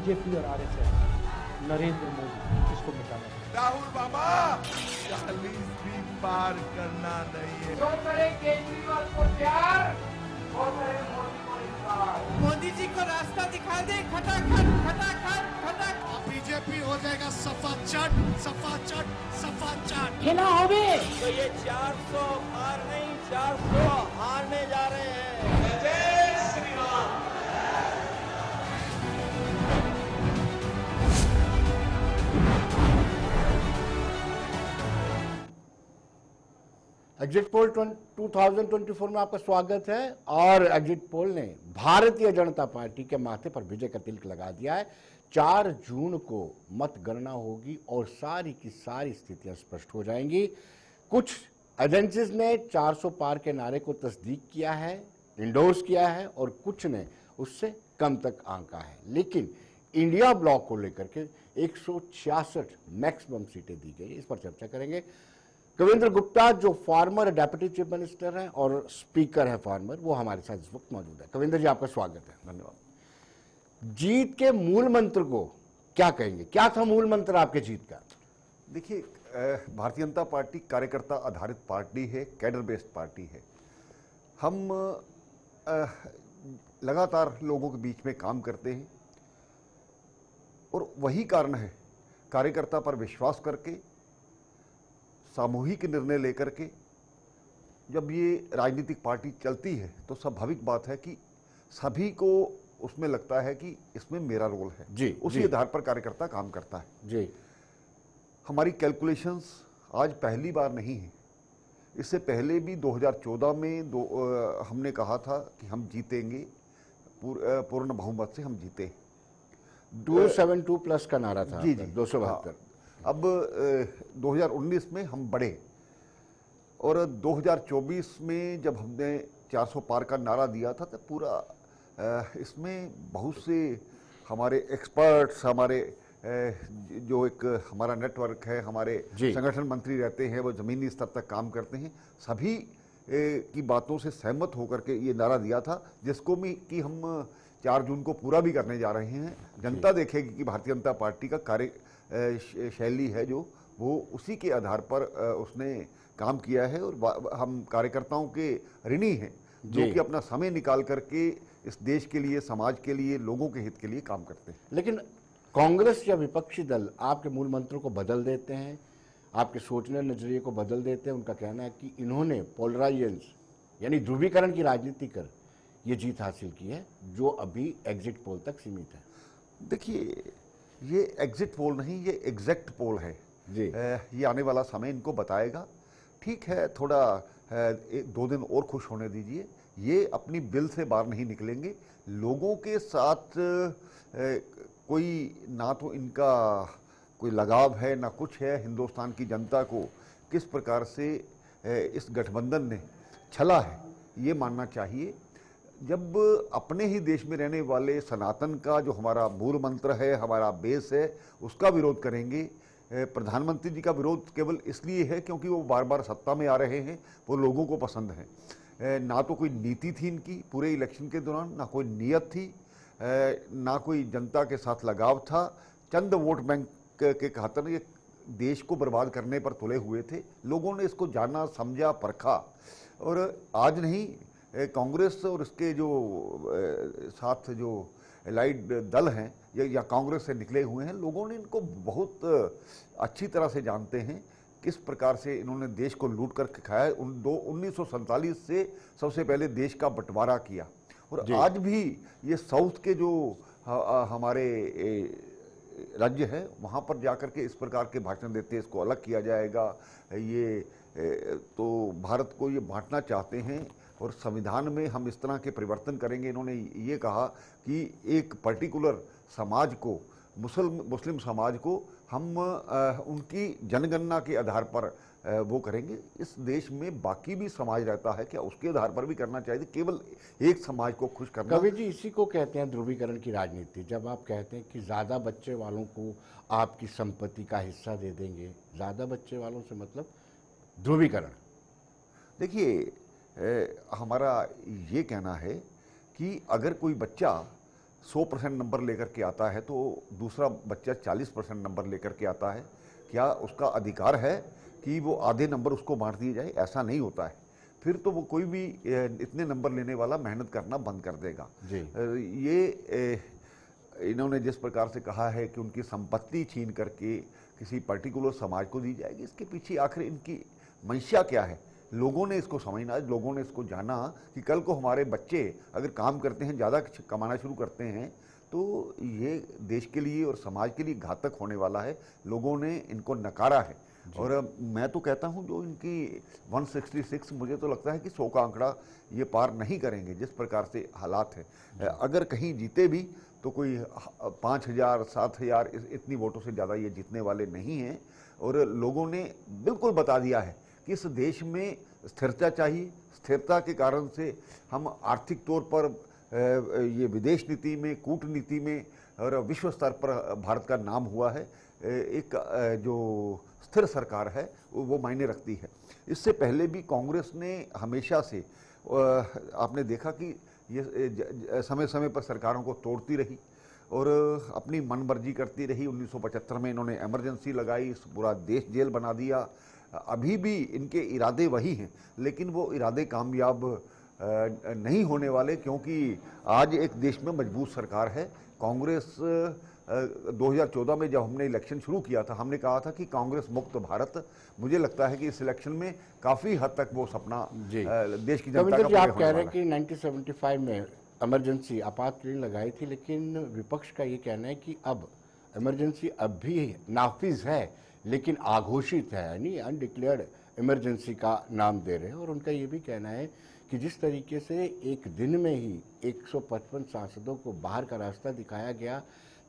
BJP और RSS, Narendra Modi इसको मिटाना चाहिए। राहुल बाबा 40 भी पार करना नहीं है। जो करे केजरीवाल को प्यार, वो करे मोदी को इंकार। मोदी जी को रास्ता दिखा दे, खटाखट खटाखट खटाखट। बीजेपी हो जाएगा सफा चट सफा चट सफा चट। खेला होवे तो ये 400 पार नहीं 400 हारने जा रहे हैं। जय श्री राम। एग्जिट पोल 2024 में आपका स्वागत है। और एग्जिट पोल ने भारतीय जनता पार्टी के माथे पर विजय का तिलक लगा दिया है। 4 जून को मतगणना होगी और सारी की सारी स्थितियां स्पष्ट हो जाएंगी। कुछ एजेंसीज ने 400 पार के नारे को तस्दीक किया है, इंडोर्स किया है, और कुछ ने उससे कम तक आंका है। लेकिन इंडिया ब्लॉक को लेकर के 166 मैक्सिमम सीटें दी गई, इस पर चर्चा करेंगे। कविंद्र गुप्ता जो फॉर्मर डेप्यूटी चीफ मिनिस्टर हैं और स्पीकर है फॉर्मर, वो हमारे साथ इस वक्त मौजूद है। कविंद्र जी, आपका स्वागत है। धन्यवाद। जीत के मूल मंत्र को क्या कहेंगे? क्या था मूल मंत्र आपके जीत का? देखिए, भारतीय जनता पार्टी कार्यकर्ता आधारित पार्टी है, कैडर बेस्ड पार्टी है। हम लगातार लोगों के बीच में काम करते हैं और वही कारण है, कार्यकर्ता पर विश्वास करके सामूहिक निर्णय लेकर के जब ये राजनीतिक पार्टी चलती है तो स्वाभाविक बात है कि सभी को उसमें लगता है कि इसमें मेरा रोल है जी, उसी आधार पर कार्यकर्ता काम करता है जी। हमारी कैलकुलेशंस आज पहली बार नहीं है। इससे पहले भी 2014 में हमने कहा था कि हम जीतेंगे, पूर्ण बहुमत से हम जीते। 272 प्लस का नारा था। जी जी, 272। अब 2019 में हम बढ़े और 2024 में जब हमने 400 पार का नारा दिया था तो पूरा इसमें बहुत से हमारे एक्सपर्ट्स, हमारे जो एक हमारा नेटवर्क है, हमारे संगठन मंत्री रहते हैं, वो ज़मीनी स्तर तक काम करते हैं, सभी की बातों से सहमत होकर के ये नारा दिया था, जिसको भी कि हम 4 जून को पूरा भी करने जा रहे हैं। जनता देखेगी कि भारतीय जनता पार्टी का कार्य शैली है जो वो उसी के आधार पर उसने काम किया है और हम कार्यकर्ताओं के ऋणी हैं जो कि अपना समय निकाल करके इस देश के लिए, समाज के लिए, लोगों के हित के लिए काम करते हैं। लेकिन कांग्रेस या विपक्षी दल आपके मूल मंत्र को बदल देते हैं, आपके सोचने नजरिए को बदल देते हैं। उनका कहना है कि इन्होंने पोलराइजेंस यानी ध्रुवीकरण की राजनीति कर ये जीत हासिल की है, जो अभी एग्जिट पोल तक सीमित है। देखिए, ये एग्जिट पोल नहीं, ये एग्जैक्ट पोल है जी। ये आने वाला समय इनको बताएगा। ठीक है, थोड़ा 2 दिन और खुश होने दीजिए। ये अपनी बिल से बाहर नहीं निकलेंगे। लोगों के साथ कोई ना तो इनका कोई लगाव है ना कुछ है। हिंदुस्तान की जनता को किस प्रकार से इस गठबंधन ने छला है ये मानना चाहिए। जब अपने ही देश में रहने वाले सनातन का जो हमारा मूल मंत्र है, हमारा बेस है, उसका विरोध करेंगे। प्रधानमंत्री जी का विरोध केवल इसलिए है क्योंकि वो बार बार सत्ता में आ रहे हैं, वो लोगों को पसंद है। ना तो कोई नीति थी इनकी पूरे इलेक्शन के दौरान, ना कोई नीयत थी, ना कोई जनता के साथ लगाव था। चंद वोट बैंक के खातिर ये देश को बर्बाद करने पर तुले हुए थे। लोगों ने इसको जाना, समझा, परखा और आज नहीं, कांग्रेस और इसके जो साथ जो एलाइड दल हैं या कांग्रेस से निकले हुए हैं, लोगों ने इनको बहुत अच्छी तरह से जानते हैं किस प्रकार से इन्होंने देश को लूट कर खाया। 1947 से सबसे पहले देश का बंटवारा किया और आज भी ये साउथ के जो हमारे राज्य है वहाँ पर जाकर के इस प्रकार के भाषण देते हैं, इसको अलग किया जाएगा, ये तो भारत को ये बांटना चाहते हैं और संविधान में हम इस तरह के परिवर्तन करेंगे। इन्होंने ये कहा कि एक पर्टिकुलर समाज को, मुस्लिम समाज को हम उनकी जनगणना के आधार पर वो करेंगे। इस देश में बाकी भी समाज रहता है, क्या उसके आधार पर भी करना चाहिए? केवल एक समाज को खुश करना। कवि जी, इसी को कहते हैं ध्रुवीकरण की राजनीति। जब आप कहते हैं कि ज़्यादा बच्चे वालों को आपकी संपत्ति का हिस्सा दे देंगे, ज़्यादा बच्चे वालों से मतलब ध्रुवीकरण। देखिए, हमारा ये कहना है कि अगर कोई बच्चा 100% नंबर लेकर के आता है तो दूसरा बच्चा 40% नंबर लेकर के आता है, क्या उसका अधिकार है कि वो आधे नंबर उसको बांट दिए जाए? ऐसा नहीं होता है। फिर तो वो कोई भी इतने नंबर लेने वाला मेहनत करना बंद कर देगा। ये इन्होंने जिस प्रकार से कहा है कि उनकी संपत्ति छीन करके किसी पर्टिकुलर समाज को दी जाएगी, इसके पीछे आखिर इनकी मंशा क्या है? लोगों ने इसको समझना, लोगों ने इसको जाना कि कल को हमारे बच्चे अगर काम करते हैं, ज़्यादा कमाना शुरू करते हैं, तो ये देश के लिए और समाज के लिए घातक होने वाला है। लोगों ने इनको नकारा है। और मैं तो कहता हूं जो इनकी 166, मुझे तो लगता है कि 100 का आंकड़ा ये पार नहीं करेंगे जिस प्रकार से हालात है। अगर कहीं जीते भी तो कोई 5000 7000 इतनी वोटों से ज़्यादा ये जीतने वाले नहीं हैं। और लोगों ने बिल्कुल बता दिया है कि इस देश में स्थिरता चाहिए। स्थिरता के कारण से हम आर्थिक तौर पर ये विदेश नीति में, कूटनीति में और विश्व स्तर पर भारत का नाम हुआ है। एक जो स्थिर सरकार है वो मायने रखती है। इससे पहले भी कांग्रेस ने हमेशा से, आपने देखा कि ये समय समय पर सरकारों को तोड़ती रही और अपनी मनमर्जी करती रही। 1975 में इन्होंने इमरजेंसी लगाई, पूरा देश जेल बना दिया। अभी भी इनके इरादे वही हैं, लेकिन वो इरादे कामयाब नहीं होने वाले, क्योंकि आज एक देश में मजबूत सरकार है। कांग्रेस 2014 में जब हमने इलेक्शन शुरू किया था, हमने कहा था कि कांग्रेस मुक्त भारत। मुझे लगता है कि इस इलेक्शन में काफी हद तक वो सपना देश की जनता का पूरा आप कह रहे हैं कि 1975 में इमरजेंसी आपातकालीन लगाई थी, लेकिन विपक्ष का ये कहना है कि अब इमरजेंसी अब भी नाफिज है, लेकिन आघोषित है, यानी अनडिक्लेयर्ड इमरजेंसी का नाम दे रहे हैं। और उनका ये भी कहना है कि जिस तरीके से एक दिन में ही 155 सांसदों को बाहर का रास्ता दिखाया गया,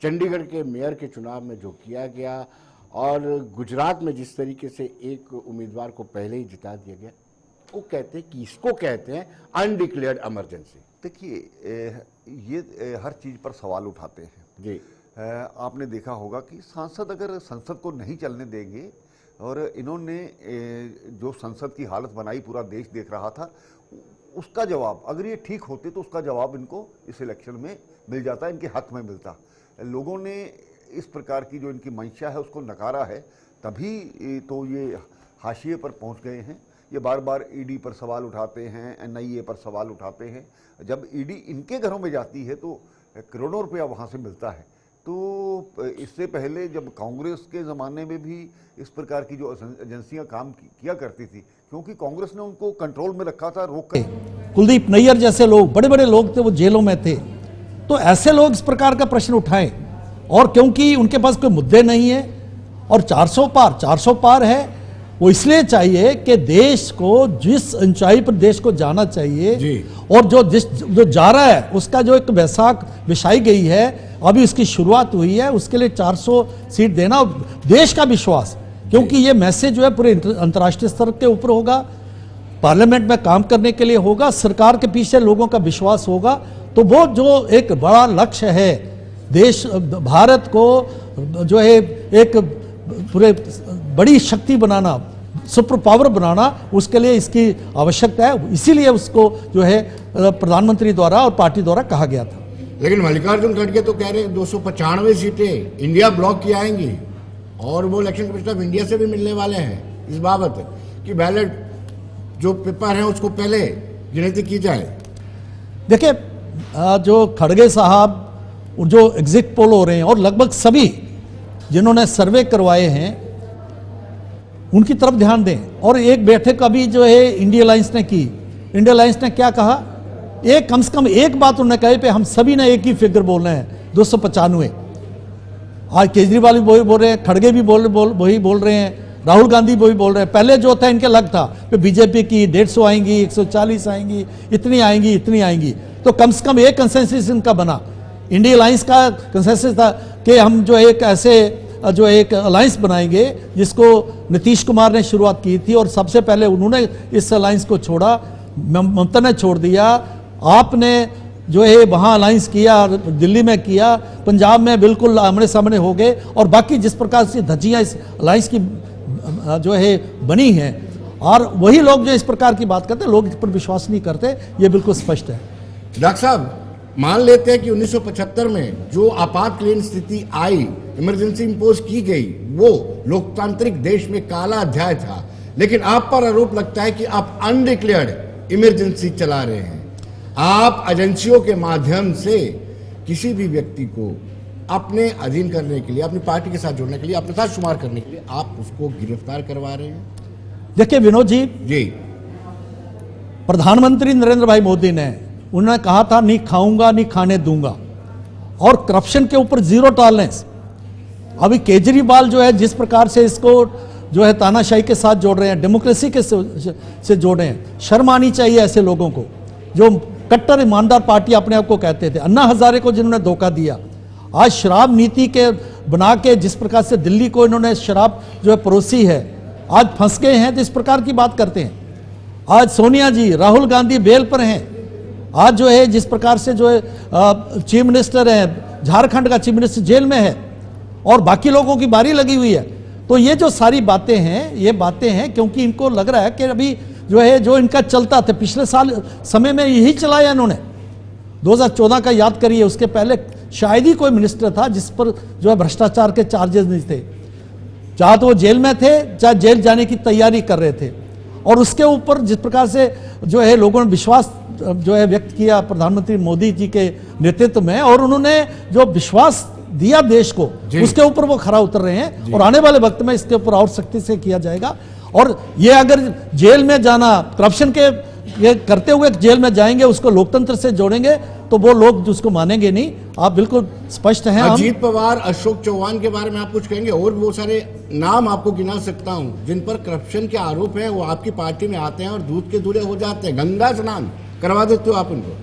चंडीगढ़ के मेयर के चुनाव में जो किया गया, और गुजरात में जिस तरीके से एक उम्मीदवार को पहले ही जिता दिया गया, वो कहते हैं कि इसको कहते हैं अनडिक्लेयर्ड इमरजेंसी। देखिए, ये हर चीज़ पर सवाल उठाते हैं जी। आपने देखा होगा कि सांसद अगर संसद को नहीं चलने देंगे, और इन्होंने जो संसद की हालत बनाई पूरा देश देख रहा था, उसका जवाब अगर ये ठीक होते तो उसका जवाब इनको इस इलेक्शन में मिल जाता, इनके हक में मिलता। लोगों ने इस प्रकार की जो इनकी मंशा है उसको नकारा है, तभी तो ये हाशिए पर पहुंच गए हैं। ये बार बार ईडी पर सवाल उठाते हैं, एनआईए पर सवाल उठाते हैं। जब ईडी इनके घरों में जाती है तो करोड़ों रुपया वहाँ से मिलता है। तो इससे पहले जब कांग्रेस के ज़माने में भी इस प्रकार की जो एजेंसियां काम किया करती थी, क्योंकि कांग्रेस ने उनको कंट्रोल में रखा था, रोक कर। कुलदीप नैयर जैसे लोग, बड़े बड़े लोग थे, वो जेलों में थे। तो ऐसे लोग इस प्रकार का प्रश्न उठाएं, और क्योंकि उनके पास कोई मुद्दे नहीं है और 400 पार है, वो इसलिए चाहिए कि देश को जिस ऊंचाई पर देश को जाना चाहिए जी। और जो जा रहा है उसका जो एक बैसाख बिछाई गई है, अभी उसकी शुरुआत हुई है, उसके लिए 400 सीट देना, देश का विश्वास, क्योंकि ये मैसेज जो है पूरे अंतर्राष्ट्रीय स्तर के ऊपर होगा, पार्लियामेंट में काम करने के लिए होगा, सरकार के पीछे लोगों का विश्वास होगा। तो वो जो एक बड़ा लक्ष्य है देश भारत को जो है एक पूरे बड़ी शक्ति बनाना, सुपर पावर बनाना, उसके लिए इसकी आवश्यकता है। इसीलिए उसको जो है प्रधानमंत्री द्वारा और पार्टी द्वारा कहा गया था। लेकिन मल्लिकार्जुन खड़गे तो कह रहे हैं 295 सीटें इंडिया ब्लॉक की आएंगी, और वो इलेक्शन कमीशन ऑफ इंडिया से भी मिलने वाले हैं इस बाबत कि बैलेट जो पेपर है उसको पहले गिनती की जाए। देखिए, जो खड़गे साहब जो एग्जिट पोल हो रहे हैं, और लगभग सभी जिन्होंने सर्वे करवाए हैं, उनकी तरफ ध्यान दें। और एक बैठक अभी जो है इंडिया अलायंस ने की, इंडिया अलायंस ने क्या कहा, एक कम से कम एक बात उन्होंने कही पे हम सभी ने एक ही फिगर बोल रहे हैं, 295। आज केजरीवाल भी वही बोल रहे हैं, खड़गे भी वही बोल रहे हैं, राहुल गांधी वही बोल रहे हैं। पहले जो था इनके लग था कि बीजेपी की 150 आएंगी, 140 आएंगी, इतनी आएंगी। तो कम से कम एक कंसेंसस इनका बना। इंडिया अलायंस का कंसेंसस था कि हम जो एक ऐसे जो एक अलायंस बनाएंगे, जिसको नीतीश कुमार ने शुरुआत की थी, और सबसे पहले उन्होंने इस अलायंस को छोड़ा, ममता ने छोड़ दिया, आपने जो है वहाँ अलायंस किया, दिल्ली में किया, पंजाब में बिल्कुल आमने सामने हो गए, और बाकी जिस प्रकार से धज्जियाँ इस अलायंस की जो है बनी हैं, और वही लोग जो इस प्रकार की बात करते हैं, लोग इस पर विश्वास नहीं करते, ये बिल्कुल स्पष्ट है। डॉक्टर साहब, मान लेते हैं कि 1975 में जो आपातकालीन स्थिति आई, इमरजेंसी इंपोज की गई, वो लोकतांत्रिक देश में काला अध्याय था, लेकिन आप पर आरोप लगता है कि आप अनडिक्लेयर्ड इमरजेंसी चला रहे हैं। आप एजेंसियों के माध्यम से किसी भी व्यक्ति को अपने अधीन करने के लिए, अपनी पार्टी के साथ जोड़ने के लिए, अपने साथ शुमार करने के लिए आप उसको गिरफ्तार करवा रहे हैं। देखिए विनोद जी, प्रधानमंत्री नरेंद्र भाई मोदी ने उन्होंने कहा था नहीं खाऊंगा नहीं खाने दूंगा, और करप्शन के ऊपर जीरो टॉलरेंस। अभी केजरीवाल जो है जिस प्रकार से इसको जो है तानाशाही के साथ जोड़ रहे हैं, डेमोक्रेसी के से जोड़ रहे हैं, शर्म आनी चाहिए ऐसे लोगों को जो कट्टर ईमानदार पार्टी अपने आप को कहते थे। अन्ना हजारे को जिन्होंने धोखा दिया, आज शराब नीति के बना के जिस प्रकार से दिल्ली को इन्होंने शराब जो है परोसी है, आज फंस गए हैं तो इस प्रकार की बात करते हैं। आज सोनिया जी, राहुल गांधी बेल पर हैं, आज जो है जिस प्रकार से जो है चीफ मिनिस्टर है, झारखंड का चीफ मिनिस्टर जेल में है और बाकी लोगों की बारी लगी हुई है। तो ये जो सारी बातें हैं, ये बातें हैं क्योंकि इनको लग रहा है कि अभी जो है जो इनका चलता था पिछले साल समय में यही चलाया इन्होंने। 2014 का याद करिए, उसके पहले शायद ही कोई मिनिस्टर था जिस पर जो है भ्रष्टाचार के चार्जेस नहीं थे, चाहे तो वो जेल में थे चाहे जेल जाने की तैयारी कर रहे थे। और उसके ऊपर जिस प्रकार से जो है लोगों ने विश्वास जो है व्यक्त किया प्रधानमंत्री मोदी जी के नेतृत्व में, और उन्होंने जो विश्वास दिया देश को, उसके ऊपर वो खरा उतर रहे हैं। और आने वाले वक्त में इसके ऊपर और सख्ती से किया जाएगा। और ये अगर जेल में जाना, करप्शन के ये करते हुए जेल में जाएंगे, उसको लोकतंत्र से जोड़ेंगे, तो वो लोग उसको मानेंगे नहीं। आप बिल्कुल स्पष्ट हैं। अजीत पवार, अशोक चौहान के बारे में आप कुछ कहेंगे? और बहुत सारे नाम आपको गिना सकता हूं जिन पर करप्शन के आरोप है, वो आपकी पार्टी में आते हैं और दूध के दूल्हे हो जाते हैं। गंगा स्नान करवा देते हो आप उनको।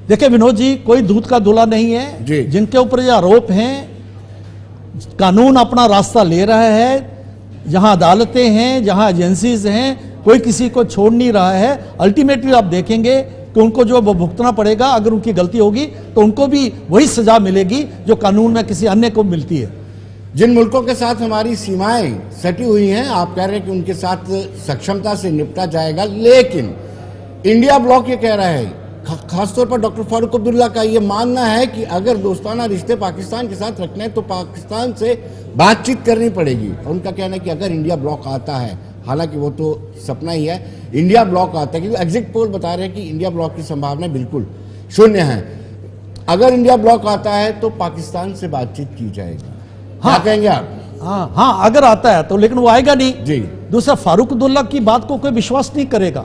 देखिए विनोद जी, कोई दूध का दूल्हा नहीं है। जिनके ऊपर ये आरोप हैं, कानून अपना रास्ता ले रहा है, जहां अदालतें हैं, जहां एजेंसीज हैं, कोई किसी को छोड़ नहीं रहा है। अल्टीमेटली आप देखेंगे कि उनको जो वो भुगतना पड़ेगा। अगर उनकी गलती होगी तो उनको भी वही सजा मिलेगी जो कानून में किसी अन्य को मिलती है। जिन मुल्कों के साथ हमारी सीमाएं सटी हुई हैं, आप कह रहे हैं कि उनके साथ सक्षमता से निपटा जाएगा, लेकिन इंडिया ब्लॉक ये कह रहा है, खासतौर पर डॉक्टर फारूक अब्दुल्ला का ये मानना है कि अगर दोस्ताना रिश्ते पाकिस्तान के साथ रखने हैं तो पाकिस्तान से बातचीत करनी पड़ेगी। उनका कहना है कि अगर इंडिया ब्लॉक आता है, हालांकि वो तो सपना ही है, इंडिया ब्लॉक आता है, क्योंकि एग्जिट पोल बता रहे हैं कि इंडिया ब्लॉक की संभावना बिल्कुल शून्य है। अगर इंडिया ब्लॉक आता है तो पाकिस्तान से बातचीत की जाएगी। क्या कहेंगे आप? हाँ, अगर आता है तो, लेकिन वो आएगा नहीं जी। दूसरा, फारूक अब्दुल्ला की बात को कोई विश्वास नहीं करेगा,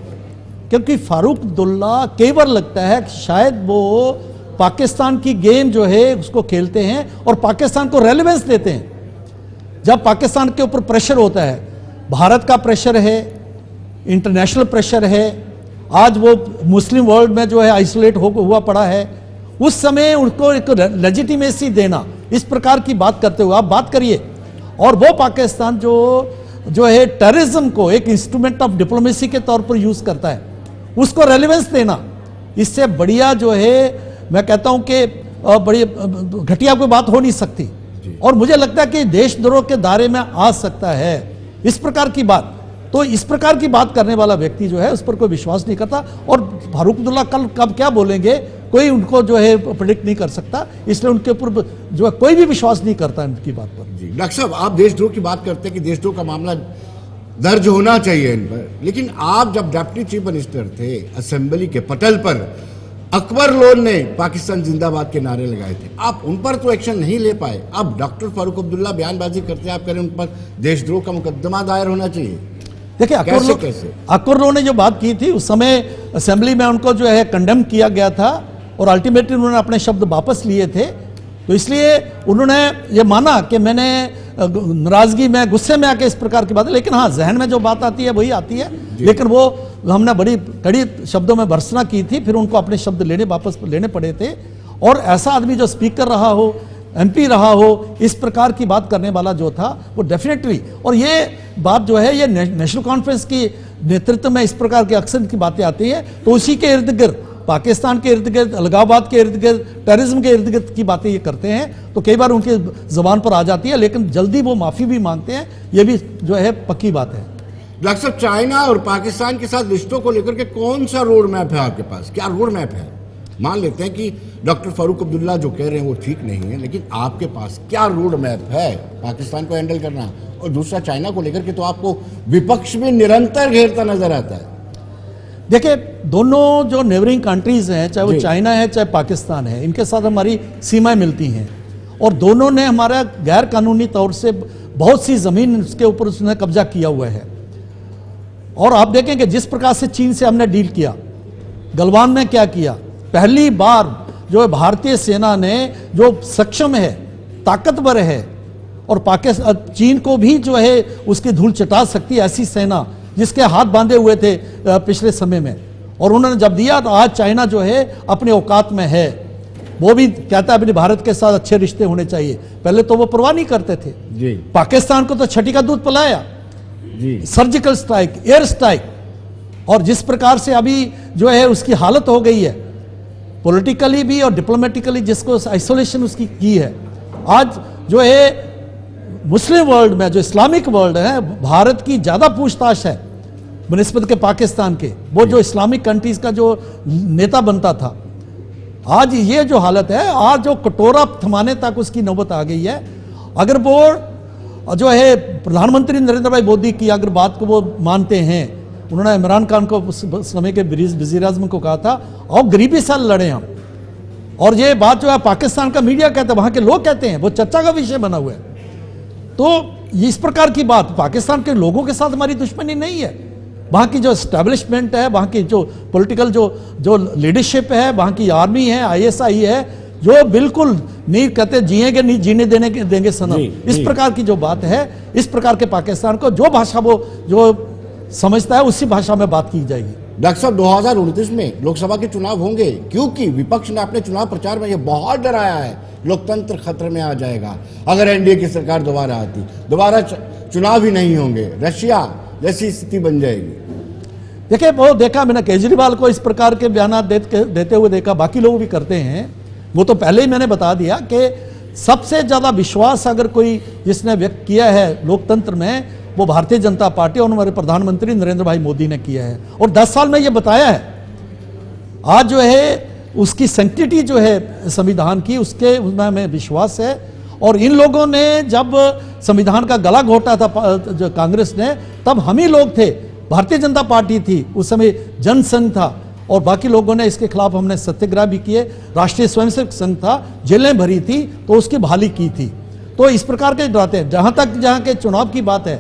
क्योंकि फारूक अब्दुल्ला कई बार लगता है कि शायद वो पाकिस्तान की गेम जो है उसको खेलते हैं और पाकिस्तान को रेलेवेंस देते हैं। जब पाकिस्तान के ऊपर प्रेशर होता है, भारत का प्रेशर है, इंटरनेशनल प्रेशर है, आज वो मुस्लिम वर्ल्ड में जो है आइसोलेट हुआ पड़ा है, उस समय उनको एक लेजिटिमेसी देना, इस प्रकार की बात करते हुए आप बात करिए। और वो पाकिस्तान जो है टेररिज्म को एक इंस्ट्रूमेंट ऑफ डिप्लोमेसी के तौर पर यूज करता है, उसको रेलेवेंस देना, इससे बढ़िया जो है मैं कहता हूं कि बड़ी घटिया कोई बात हो नहीं सकती। और मुझे लगता है कि देशद्रोह के दायरे में आ सकता है इस प्रकार की बात। तो इस प्रकार की बात करने वाला व्यक्ति जो है उस पर कोई विश्वास नहीं करता। और फारूक अब्दुल्ला कल कब क्या बोलेंगे कोई उनको जो है प्रेडिक्ट नहीं कर सकता, इसलिए उनके ऊपर जो है कोई भी विश्वास नहीं करता इनकी बात पर। जी डॉक्टर साहब, आप देशद्रोह की बात करते हैं कि देशद्रोह का मामला दर्ज होना चाहिए इन पर, लेकिन आप जब डिप्टी चीफ मिनिस्टर थे, असेंबली के पटल पर अकबर लोन ने पाकिस्तान जिंदाबाद के नारे लगाए थे, आप उन पर तो एक्शन नहीं ले पाए। अब डॉक्टर फारूक अब्दुल्ला बयानबाजी करते हैं, आप कह रहे हैं उन पर देशद्रोह का मुकदमा दायर होना चाहिए। देखिए अकबर लोन ने जो बात की थी उस समय असेंबली में उनको जो है कंडेम किया गया था और अल्टीमेटली उन्होंने अपने शब्द वापस लिए थे। तो इसलिए उन्होंने ये माना कि मैंने नाराजगी में, गुस्से में आके इस प्रकार की बात है, लेकिन हाँ जहन में जो बात आती है वही आती है। लेकिन वो हमने बड़ी कड़ी शब्दों में भर्त्सना की थी, फिर उनको अपने शब्द वापस लेने पड़े थे। और ऐसा आदमी जो स्पीकर रहा हो, एमपी रहा हो, इस प्रकार की बात करने वाला जो था वो डेफिनेटली, और ये बात जो है ये नेशनल कॉन्फ्रेंस की नेतृत्व में इस प्रकार की अक्सर की बातें आती है, तो उसी के इर्द गिर्द, पाकिस्तान के इर्द गिर्द, अलगाववाद के इर्द गिर्द, टेररिज्म के इर्द गिर्द की बातें ये करते हैं, तो कई बार उनकी जबान पर आ जाती है, लेकिन जल्दी वो माफी भी मांगते हैं, ये भी जो है पक्की बात है। डॉक्टर साहब, चाइना और पाकिस्तान के साथ रिश्तों को लेकर के कौन सा रोड मैप है आपके पास? क्या रोड मैप है? मान लेते हैं कि डॉक्टर फारूक अब्दुल्ला जो कह रहे हैं वो ठीक नहीं है, लेकिन आपके पास क्या रोड मैप है पाकिस्तान को हैंडल करना? और दूसरा, चाइना को लेकर के तो आपको विपक्ष में निरंतर घेरता नजर आता है। देखिए, दोनों जो नेबरिंग कंट्रीज हैं, चाहे वो चाइना है चाहे पाकिस्तान है, इनके साथ हमारी सीमाएं मिलती हैं और दोनों ने हमारा गैर कानूनी तौर से बहुत सी जमीन उसके ऊपर उसने कब्जा किया हुआ है। और आप देखेंगे जिस प्रकार से चीन से हमने डील किया, गलवान में क्या किया, पहली बार जो है भारतीय सेना ने जो सक्षम है, ताकतवर है और पाकिस्तान चीन को भी जो है उसकी धूल चटा सकती है, ऐसी सेना जिसके हाथ बांधे हुए थे पिछले समय में, और उन्होंने जब दिया तो आज चाइना जो है अपने औकात में है। वो भी कहता है अपने भारत के साथ अच्छे रिश्ते होने चाहिए, पहले तो वो परवाह नहीं करते थे जी। पाकिस्तान को तो छठी का दूध पिलाया जी, सर्जिकल स्ट्राइक, एयर स्ट्राइक, और जिस प्रकार से अभी जो है उसकी हालत हो गई है पॉलिटिकली भी और डिप्लोमेटिकली, जिसको आइसोलेशन उसकी की है। आज जो है मुस्लिम वर्ल्ड में, जो इस्लामिक वर्ल्ड है, भारत की ज्यादा पूछताछ है बनिस्बत के पाकिस्तान के। वो जो इस्लामिक कंट्रीज का जो नेता बनता था, आज ये जो हालत है, आज जो कटोरा थमाने तक उसकी नौबत आ गई है। अगर वो जो है प्रधानमंत्री नरेंद्र भाई मोदी की अगर बात को वो मानते हैं, उन्होंने इमरान खान को उस समय के वजीर आज़म को कहा था और गरीबी से लड़े हम, और ये बात जो है पाकिस्तान का मीडिया कहता है, वहां के लोग कहते हैं, वो चर्चा का विषय बना हुआ है। तो इस प्रकार की बात, पाकिस्तान के लोगों के साथ हमारी दुश्मनी नहीं है, वहाँ की जो एस्टेब्लिशमेंट है, वहाँ की जो पॉलिटिकल जो लीडरशिप है, वहाँ की आर्मी है, ISI है, जो बिल्कुल नहीं कहते जिएंगे नहीं जीने देंगे सनम। इस प्रकार की जो बात है, इस प्रकार के पाकिस्तान को जो भाषा वो जो समझता है उसी भाषा में बात की जाएगी। डॉक्टर साहब, 2029 में लोकसभा के चुनाव होंगे, क्योंकि विपक्ष ने अपने चुनाव प्रचार में ये बहुत डराया है लोकतंत्र खतरे में आ जाएगा अगर NDA की सरकार दोबारा आती, दोबारा चुनाव ही नहीं होंगे, रशिया जैसी स्थिति बन जाएगी। देखिए, वो देखा मैंने केजरीवाल को इस प्रकार के बयान देते हुए देखा, बाकी लोग भी करते हैं। वो तो पहले ही मैंने बता दिया कि सबसे ज्यादा विश्वास अगर कोई जिसने व्यक्त किया है लोकतंत्र में, वो भारतीय जनता पार्टी और हमारे प्रधानमंत्री नरेंद्र भाई मोदी ने किया है, और 10 साल में ये बताया है। आज जो है उसकी सैंक्टिटी जो है संविधान की, उसके उसमें हमें विश्वास है। और इन लोगों ने जब संविधान का गला घोटा था जो कांग्रेस ने, तब हम ही लोग थे, भारतीय जनता पार्टी थी उस समय, जनसंघ था, और बाकी लोगों ने इसके खिलाफ हमने सत्याग्रह भी किए, राष्ट्रीय स्वयंसेवक संघ था, जेलें भरी थी, तो उसकी बहाली की थी। तो इस प्रकार के डराते हैं। जहां के चुनाव की बात है,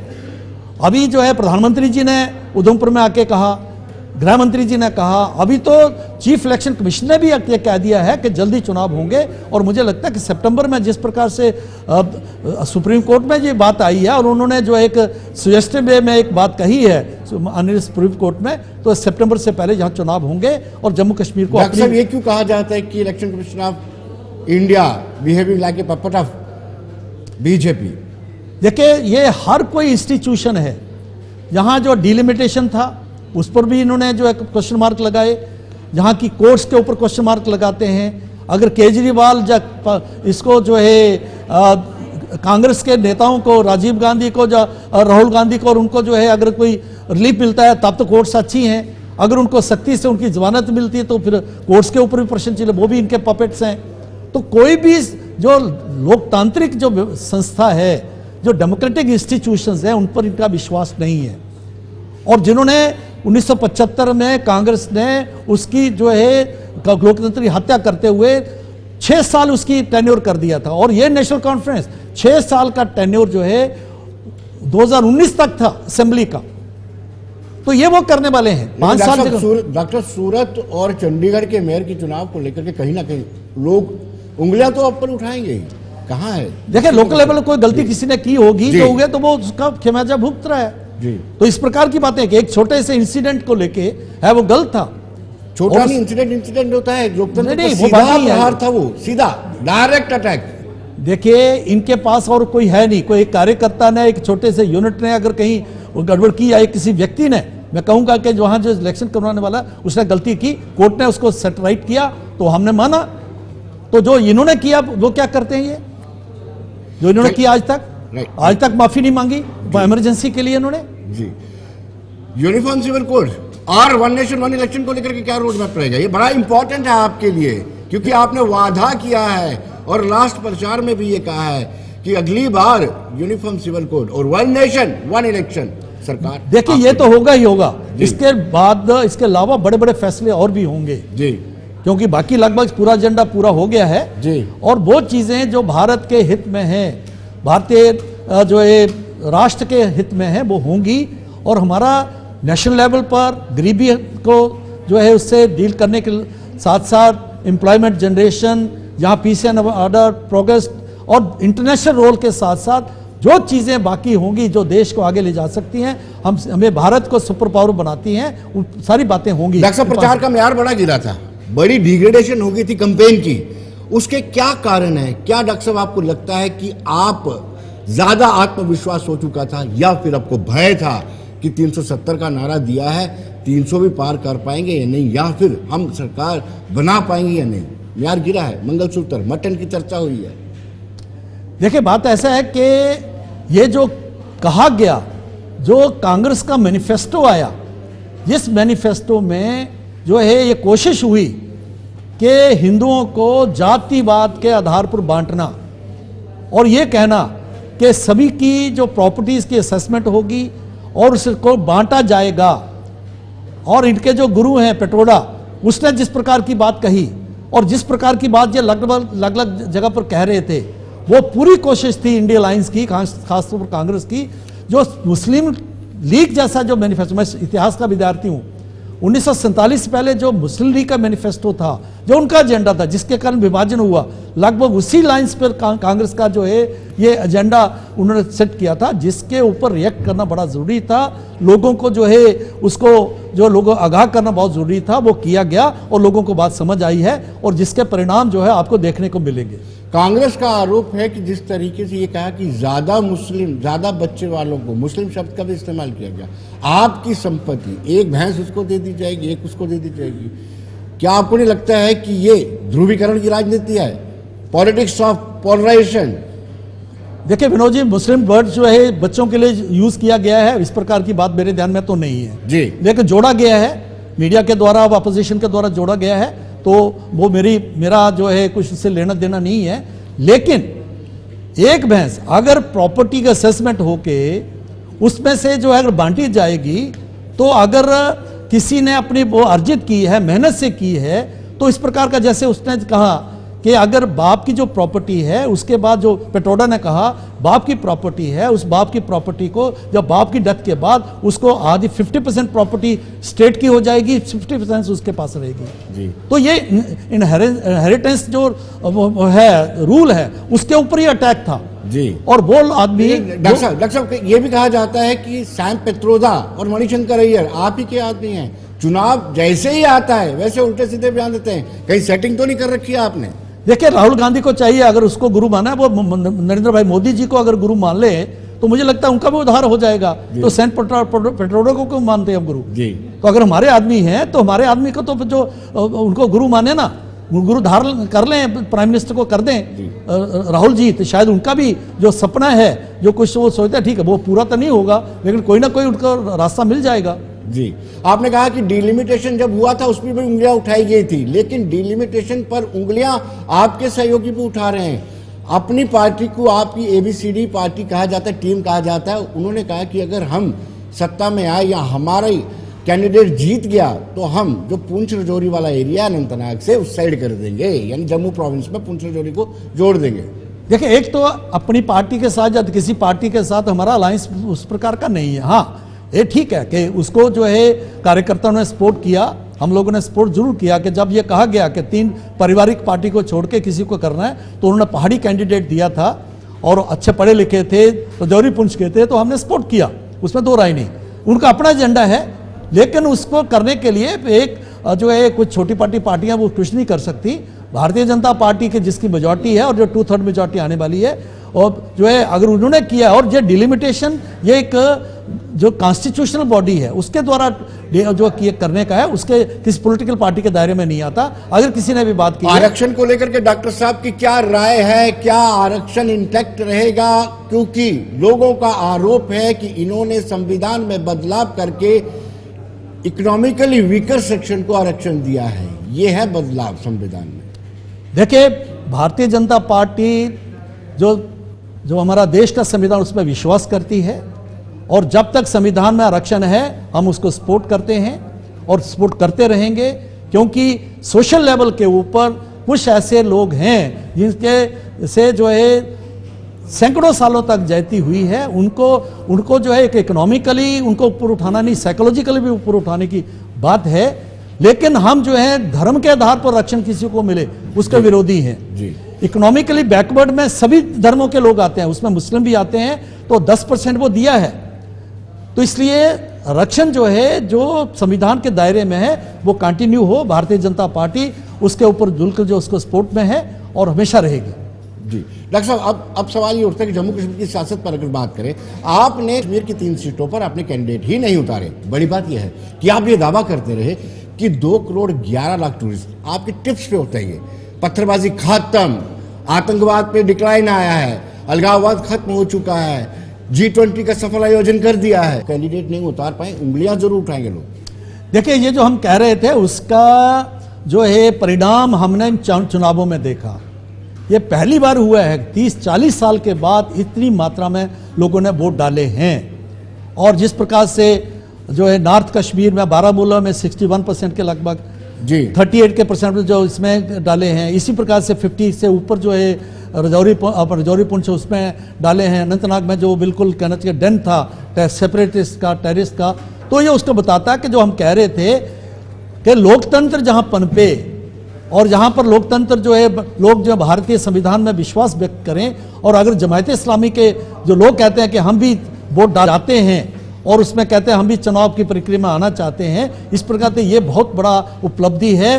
अभी जो है प्रधानमंत्री जी ने उधमपुर में आके कहा, गृह मंत्री जी ने कहा, अभी तो चीफ इलेक्शन कमीशन ने भी ये कह दिया है कि जल्दी चुनाव होंगे। और मुझे लगता है कि सितंबर में जिस प्रकार से सुप्रीम कोर्ट में ये बात आई है, और उन्होंने जो एक सजेस्टिव वे में एक बात कही है माननीय सुप्रीम कोर्ट में, तो सितंबर से पहले यहाँ चुनाव होंगे और जम्मू कश्मीर को डॉक्टर साहब, ये क्यों कहा जाता है कि election commission of India behaving like a puppet of BJP? देखिए, ये हर कोई इंस्टीट्यूशन है, यहाँ जो डिलिमिटेशन था उस पर भी इन्होंने जो है क्वेश्चन मार्क लगाए, यहाँ की कोर्ट्स के ऊपर क्वेश्चन मार्क लगाते हैं। अगर केजरीवाल इसको जो है कांग्रेस के नेताओं को, राजीव गांधी को, राहुल गांधी को, और उनको जो है अगर कोई रिलीफ मिलता है तब तो कोर्ट्स अच्छी हैं, अगर उनको सख्ती से उनकी जमानत मिलती है तो फिर कोर्ट्स के ऊपर भी प्रश्न चले, वो भी इनके पपेट्स हैं। तो कोई भी जो लोकतांत्रिक जो संस्था है, जो डेमोक्रेटिक इंस्टीट्यूशंस हैं, उन पर इनका विश्वास नहीं है। और जिन्होंने 1975 में कांग्रेस ने उसकी जो है लोकतंत्र की हत्या करते हुए 6 साल उसकी टेन्योर कर दिया था, और ये नेशनल कॉन्फ्रेंस 6 साल का टेन्योर जो है 2019 तक था असेंबली का, तो ये वो करने वाले हैं 5 साल। डॉक्टर, सूरत और चंडीगढ़ के मेयर के चुनाव को लेकर के कहीं ना कहीं लोग उंगलियां तो अब पर उठाएंगे ही, कहाँ है? देखिए, लोकल लेवल कोई गलती किसी ने की होगी जो हुए, तो वो उसका खमियाजा भुगत रहा है जी। तो इस प्रकार की बातें कि एक छोटे से इंसिडेंट को लेके है वो गलत था, छोटा नहीं इंसिडेंट होता है, लोकतंत्र पर सीधा प्रहार था, वो सीधा डायरेक्ट अटैक। देखिए, इनके पास और कोई है नहीं, कोई एक कार्यकर्ता ने, एक छोटे से यूनिट ने अगर कहीं गड़बड़ की, या किसी व्यक्ति ने, मैं कहूंगा कि वहां जो इलेक्शन करवाने वाला उसने गलती की, कोर्ट ने उसको सेट राइट किया तो हमने माना। तो जो इन्होंने किया वो क्या करते हैं, ये जो इन्होंने किया आज तक माफी नहीं मांगी इमरजेंसी के लिए इन्होंने जी। यूनिफॉर्म सिविल कोड और वन नेशन वन इलेक्शन को लेकर के क्या रोड मैप रहेगा? ये बड़ा इंपॉर्टेंट है आपके लिए, क्योंकि आपने वादा किया है और लास्ट प्रचार में भी ये कहा है कि अगली बार यूनिफॉर्म सिविल कोड और वन नेशन वन इलेक्शन सरकार। देखिए ये तो होगा ही होगा, इसके बाद इसके अलावा बड़े बड़े फैसले और भी होंगे जी, क्योंकि बाकी लगभग पूरा एजेंडा पूरा हो गया है जी। और वो चीजें जो भारत के हित में हैं, भारतीय जो है राष्ट्र के हित में है, वो होंगी। और हमारा नेशनल लेवल पर गरीबी को जो है उससे डील करने के साथ साथ एम्प्लॉयमेंट जनरेशन, यहाँ पीस एंड ऑर्डर, प्रोग्रेस और इंटरनेशनल रोल के साथ साथ जो चीज़ें बाकी होंगी जो देश को आगे ले जा सकती हैं, हमें भारत को सुपर पावर बनाती हैं, वो सारी बातें होंगी। डॉक्टर साहब, प्रचार का म्यार बड़ा गिरा था, बड़ी डिग्रेडेशन हो गई थी कंपेन की, उसके क्या कारण है? क्या डॉक्टर साहब आपको लगता है कि आप ज्यादा आत्मविश्वास हो चुका था, या फिर आपको भय था कि 370 का नारा दिया है 300 भी पार कर पाएंगे या नहीं, या फिर हम सरकार बना पाएंगे या नहीं? म्यार गिरा है, मंगलसूत्र मटन की चर्चा हुई है। देखिए बात ऐसा है कि ये जो कहा गया, जो कांग्रेस का मैनिफेस्टो आया, इस मैनिफेस्टो में जो है ये कोशिश हुई कि हिंदुओं को जातिवाद के आधार पर बांटना और ये कहना कि सभी की जो प्रॉपर्टीज की असेसमेंट होगी और उसको बांटा जाएगा। और इनके जो गुरु हैं पेट्रोडा, उसने जिस प्रकार की बात कही और जिस प्रकार की बात ये अलग-अलग जगह पर कह रहे थे, वो पूरी कोशिश थी इंडिया अलायंस की, खासतौर पर कांग्रेस की, जो मुस्लिम लीग जैसा जो मैनिफेस्टो, मैं इतिहास का विद्यार्थी हूँ, 1947 से पहले जो मुस्लिम लीग का मैनिफेस्टो था, जो उनका एजेंडा था, जिसके कारण विभाजन हुआ, लगभग उसी लाइंस पर कांग्रेस का जो है ये एजेंडा उन्होंने सेट किया था, जिसके ऊपर रिएक्ट करना बड़ा जरूरी था। लोगों को जो है उसको जो लोगों आगाह करना बहुत जरूरी था, वो किया गया और लोगों को बात समझ आई है और जिसके परिणाम जो है आपको देखने को मिलेंगे। कांग्रेस का आरोप है कि जिस तरीके से ये कहा कि ज्यादा मुस्लिम, ज्यादा बच्चे वालों को, मुस्लिम शब्द का भी इस्तेमाल किया गया, आपकी संपत्ति एक भैंस उसको दे दी जाएगी, एक उसको दे दी जाएगी। क्या आपको नहीं लगता है कि ये ध्रुवीकरण की राजनीति है, पॉलिटिक्स ऑफ पोलराइजेशन? देखिए विनोद जी, मुस्लिम वर्ड जो है बच्चों के लिए यूज किया गया है, इस प्रकार की बात मेरे ध्यान में तो नहीं है जी, लेकिन जोड़ा गया है मीडिया के द्वारा, अपोजिशन के द्वारा जोड़ा गया है, तो वो मेरा जो है कुछ उससे लेना देना नहीं है। लेकिन एक भैंस अगर प्रॉपर्टी का असेसमेंट होके उसमें से जो है अगर बांटी जाएगी, तो अगर किसी ने अपनी वो अर्जित की है, मेहनत से की है, तो इस प्रकार का, जैसे उसने कहा कि अगर बाप की जो प्रॉपर्टी है, उसके बाद जो पेट्रोडा ने कहा बाप की प्रॉपर्टी है, उस बाप की प्रॉपर्टी को जब बाप की डेथ के बाद उसको आधी 50% प्रॉपर्टी स्टेट की हो जाएगी, 50% उसके पास रहेगी जी। तो ये इनहेरिटेंस जो है रूल है, उसके ऊपर ही अटैक था जी। और वो आदमी, डॉक्टर साहब ये भी कहा जाता है कि सैम पेट्रोदा और मणिशंकर अय्यर आप ही के आदमी हैं, चुनाव जैसे ही आता है वैसे उल्टे सीधे बयान देते हैं, कहीं सेटिंग तो नहीं कर रखी है आपने? देखिए राहुल गांधी को चाहिए, अगर उसको गुरु माना है, वो नरेंद्र भाई मोदी जी को अगर गुरु मान ले तो मुझे लगता है उनका भी उद्धार हो जाएगा। तो सैम पेट्रोडा को क्यों मानते हैं हम गुरु जी? तो अगर हमारे आदमी हैं तो हमारे आदमी को तो जो उनको गुरु माने ना, गुरु धारण कर लें, प्राइम मिनिस्टर को कर दें राहुल जी, तो शायद उनका भी जो सपना है, जो कुछ वो सोचते हैं, ठीक है वो पूरा तो नहीं होगा लेकिन कोई ना कोई उनका रास्ता मिल जाएगा जी। आपने कहा कि डिलिमिटेशन जब हुआ था उसमें भी उंगलियां उठाई गई थी, लेकिन डिलिमिटेशन पर उंगलियां आपके सहयोगी भी उठा रहे हैं। अपनी पार्टी को आपकी एबीसीडी पार्टी कहा जाता है, टीम कहा जाता है। उन्होंने कहा कि अगर हम सत्ता में आए या हमारा ही कैंडिडेट जीत गया तो हम जो पुंछ रजौरी वाला एरिया अनंतनाग से उस साइड कर देंगे, यानी जम्मू प्रोविंस में पुंछ रजौरी को जोड़ देंगे। देखिए एक तो अपनी पार्टी के साथ या किसी पार्टी के साथ हमारा अलायंस उस प्रकार का नहीं है। हाँ ये ठीक है कि उसको जो है कार्यकर्ताओं ने सपोर्ट किया, हम लोगों ने सपोर्ट जरूर किया कि जब ये कहा गया कि 3 पारिवारिक पार्टी को छोड़ के किसी को करना है, तो उन्होंने पहाड़ी कैंडिडेट दिया था और अच्छे पढ़े लिखे थे, रजौरी पुंछ के थे, तो हमने सपोर्ट किया, उसमें दो राय नहीं। उनका अपना एजेंडा है, लेकिन उसको करने के लिए एक जो है कुछ छोटी पार्टियां वो कुछ नहीं कर सकती। भारतीय जनता पार्टी की जिसकी मेजॉरिटी है और जो 2/3 मेजॉरिटी आने वाली है, और जो है अगर उन्होंने किया, और ये डिलिमिटेशन ये एक जो कॉन्स्टिट्यूशनल बॉडी है उसके द्वारा जो करने का है, उसके किसी पॉलिटिकल पार्टी के दायरे में नहीं आता। अगर किसी ने भी बात की आरक्षण को लेकर के डॉक्टर साहब की क्या राय है? क्या आरक्षण इंटैक्ट रहेगा? क्योंकि लोगों का आरोप है कि इन्होंने संविधान में बदलाव करके इकोनॉमिकली वीकर सेक्शन को आरक्षण दिया है। ये है बदलाव संविधान में। देखिए, भारतीय जनता पार्टी जो हमारा देश का संविधान उसमें विश्वास करती है और जब तक संविधान में आरक्षण है हम उसको सपोर्ट करते हैं और सपोर्ट करते रहेंगे, क्योंकि सोशल लेवल के ऊपर कुछ ऐसे लोग हैं जिनके से जो है सैकड़ों सालों तक जाती हुई है, उनको जो है एक इकोनॉमिकली उनको ऊपर उठाना नहीं, साइकोलॉजिकली भी ऊपर उठाने की बात है। लेकिन हम जो है धर्म के आधार पर रक्षण किसी को मिले उसके विरोधी हैं। इकोनॉमिकली बैकवर्ड में सभी धर्मों के लोग आते हैं, उसमें मुस्लिम भी आते हैं, तो 10% वो दिया है। तो इसलिए रक्षण जो है जो संविधान के दायरे में है वो कंटिन्यू हो। भारतीय जनता पार्टी उसके ऊपर बिल्कुल जो उसको सपोर्ट में है और हमेशा रहेगी। जी डॉक्टर साहब, अब सवाल ये उठता है कि जम्मू कश्मीर की सियासत पर अगर बात करें, आपने कश्मीर की 3 सीटों पर अपने कैंडिडेट ही नहीं उतारे। बड़ी बात यह है कि आप ये दावा करते रहे कि 2 करोड़ 11 लाख टूरिस्ट आपके टिप्स पे होते हैं। पत्थरबाजी खत्म, आतंकवाद पे डिक्लाइन आया है, अलगाववाद खत्म हो चुका है, G20 का सफल आयोजन कर दिया है। कैंडिडेट नहीं उतार पाए, उंगलियां जरूर उठाएंगे लोग। देखिए, ये जो हम कह रहे थे उसका जो है परिणाम हमने चुनावों में देखा। ये पहली बार हुआ है 30-40 साल के बाद इतनी मात्रा में लोगों ने वोट डाले हैं। और जिस प्रकार से जो है नॉर्थ कश्मीर में बारामूला में 61% के लगभग, जी 38% जो इसमें डाले हैं, इसी प्रकार से 50 से ऊपर जो है रजौरी पुंछ उसमें डाले हैं। अनंतनाग में जो बिल्कुल कहना चाहिए डेन था सेपरेटिस्ट का, टेररिस्ट का। तो ये उसको बताता है कि जो हम कह रहे थे कि लोकतंत्र जहां पनपे और जहां पर लोकतंत्र जो है लोग जो भारतीय संविधान में विश्वास व्यक्त करें, और अगर जमायत इस्लामी के जो लोग कहते हैं कि हम भी वोट डालते हैं और उसमें कहते हैं हम भी चुनाव की प्रक्रिया में आना चाहते हैं, इस प्रकार से ये बहुत बड़ा उपलब्धि है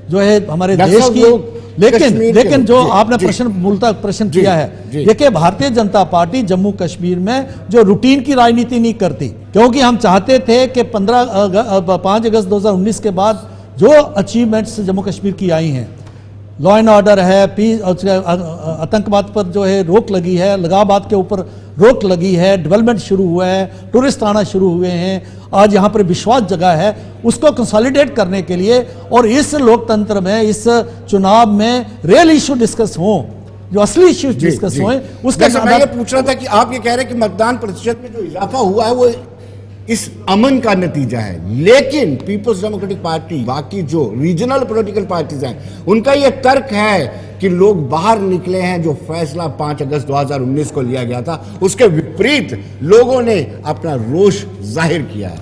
जो है हमारे देश की। लेकिन जो आपने मूलतः प्रश्न किया है, देखिए भारतीय जनता पार्टी जम्मू कश्मीर में जो रूटीन की राजनीति नहीं करती, क्योंकि हम चाहते थे कि 5 अगस्त 2019 के बाद जो अचीवमेंट्स जम्मू कश्मीर की आई हैं, लॉ एंड ऑर्डर है, पीस, आतंकवाद पर जो है रोक लगी है, अलगाववाद के ऊपर रोक लगी है, डेवलपमेंट शुरू हुआ है, टूरिस्ट आना शुरू हुए हैं, आज यहाँ पर विश्वास जगा है, उसको कंसोलिडेट करने के लिए और इस लोकतंत्र में, इस चुनाव में रियल इशू डिस्कस हो, जो असली इशू डिस्कस हो, उसका मैं ये पूछ रहा था कि आप ये कह रहे हैं कि मतदान प्रतिशत में जो इजाफा हुआ है वो इस अमन का नतीजा है। लेकिन पीपल्स डेमोक्रेटिक पार्टी, बाकी जो रीजनल पॉलिटिकल पार्टीज हैं, उनका यह तर्क है कि लोग बाहर निकले हैं। जो फैसला 5 अगस्त 2019 को लिया गया था उसके विपरीत लोगों ने अपना रोष जाहिर किया है।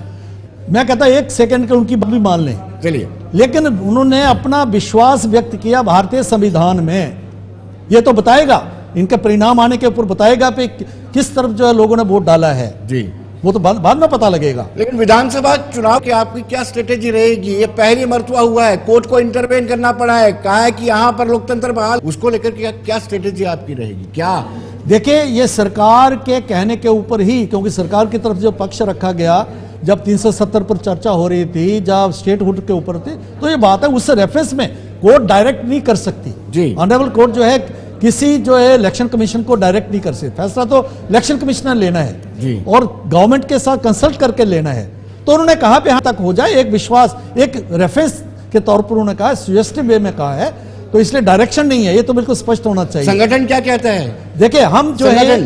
मैं कहता 1 सेकंड के उनकी बात भी मान लें, चलिए, लेकिन उन्होंने अपना विश्वास व्यक्त किया भारतीय संविधान में। यह तो बताएगा, इनके परिणाम आने के ऊपर बताएगा पे किस तरफ जो है लोगों ने वोट डाला है, जी वो तो बाद में पता लगेगा। लेकिन विधानसभा चुनाव की आपकी क्या स्ट्रेटेजी रहेगी? ये पहली मर्तबा हुआ है, कोर्ट को इंटरवेन करना पड़ा है, कहा है कि यहाँ पर लोकतंत्र बहाल, उसको लेकर क्या स्ट्रेटेजी आपकी रहेगी? क्या देखिए, ये सरकार के कहने के ऊपर ही, क्योंकि सरकार की तरफ जो पक्ष रखा गया जब 370 पर चर्चा हो रही थी, जब स्टेटहुड के ऊपर थी, तो ये बात है उस रेफरेंस में कोर्ट डायरेक्ट नहीं कर सकती जी। ऑनरेबल कोर्ट जो है किसी जो है इलेक्शन कमीशन को डायरेक्ट नहीं कर सकते, फैसला तो इलेक्शन कमिश्नर लेना है जी, और गवर्नमेंट के साथ कंसल्ट करके लेना है। तो उन्होंने कहा यहां तक हो जाए, एक विश्वास, एक रेफरेंस के तौर पर उन्होंने कहा, सुजेस्टिव वे में कहा है, तो इसलिए डायरेक्शन नहीं है, ये तो बिल्कुल स्पष्ट होना चाहिए। संगठन क्या कहता है? देखिए, हम जो है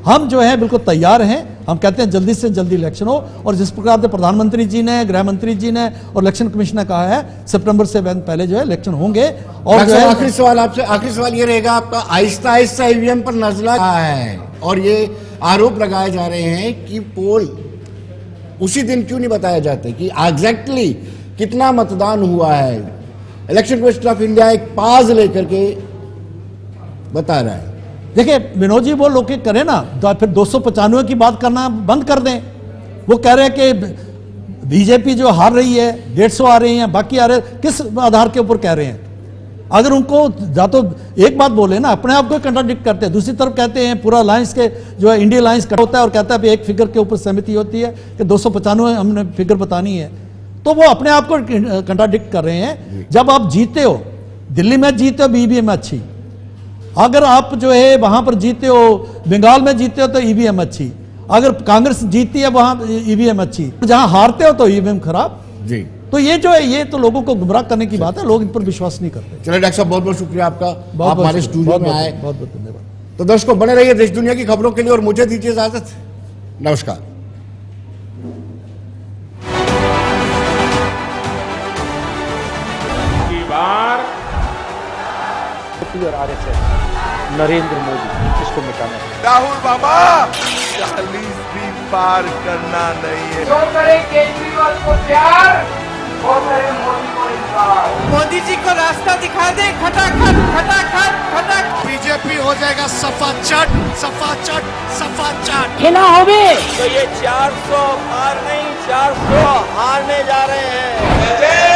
हम जो है बिल्कुल तैयार हैं। हम कहते हैं जल्दी से जल्दी इलेक्शन हो, और जिस प्रकार से प्रधानमंत्री जी ने, गृह मंत्री जी ने और इलेक्शन कमीशन ने कहा है सितंबर से पहले जो है इलेक्शन होंगे। और जो है आखिरी सवाल आपसे, आखिरी सवाल ये रहेगा आपका, आहिस्ता आहिस्ता ईवीएम पर नजला है और ये आरोप लगाए जा रहे हैं कि पोल उसी दिन क्यों नहीं बताया जाता कि एग्जैक्टली कितना मतदान हुआ है। इलेक्शन कमीशन ऑफ इंडिया एक पाज लेकर के बता रहा है। देखिए विनोद जी, वो लोग करें ना, तो फिर 295 की बात करना बंद कर दें। वो कह रहे हैं कि बीजेपी जो हार रही है, 150 आ रही हैं, बाकी आ रहे हैं, किस आधार के ऊपर कह रहे हैं? अगर उनको या तो एक बात बोले ना, अपने आप को कंट्राडिक्ट करते हैं, दूसरी तरफ कहते हैं पूरा अलायंस के जो है इंडिया अलायंस कट होता है और कहता है एक फिगर के ऊपर सहमति होती है कि 295 हमने फिगर बतानी है, तो वो अपने आप को कंट्राडिक्ट कर रहे हैं। जब आप जीते हो, दिल्ली में जीते हो ईवीएम अच्छी, अगर आप जो है वहां पर जीते हो, बंगाल में जीते हो तो ईवीएम अच्छी, अगर कांग्रेस जीतती है वहां ईवीएम अच्छी, जहां हारते हो तो ईवीएम खराब जी। तो ये जो है ये तो लोगों को गुमराह करने की बात है, लोग इन पर विश्वास नहीं करते। चलिए डॉक्टर साहब, बहुत बहुत शुक्रिया आपका, आप हमारे स्टूडियो में आए। बहुत बहुत धन्यवाद। तो दर्शकों बने रहिए देश दुनिया की खबरों के लिए और मुझे दीजिए इजाजत। नमस्कार। और आरएसएस नरेंद्र मोदी इसको मिटाना है। राहुल बाबा 40 भी पार करना नहीं है। जो करे केजरीवाल को प्यार, वो करे मोदी को इनकार। मोदी जी को रास्ता दिखा दे, खटाखट खटाखट खटाखट। बीजेपी हो जाएगा सफा चट सफा चट सफा चट। तो ये 400 पार नहीं 400 हारने जा रहे हैं।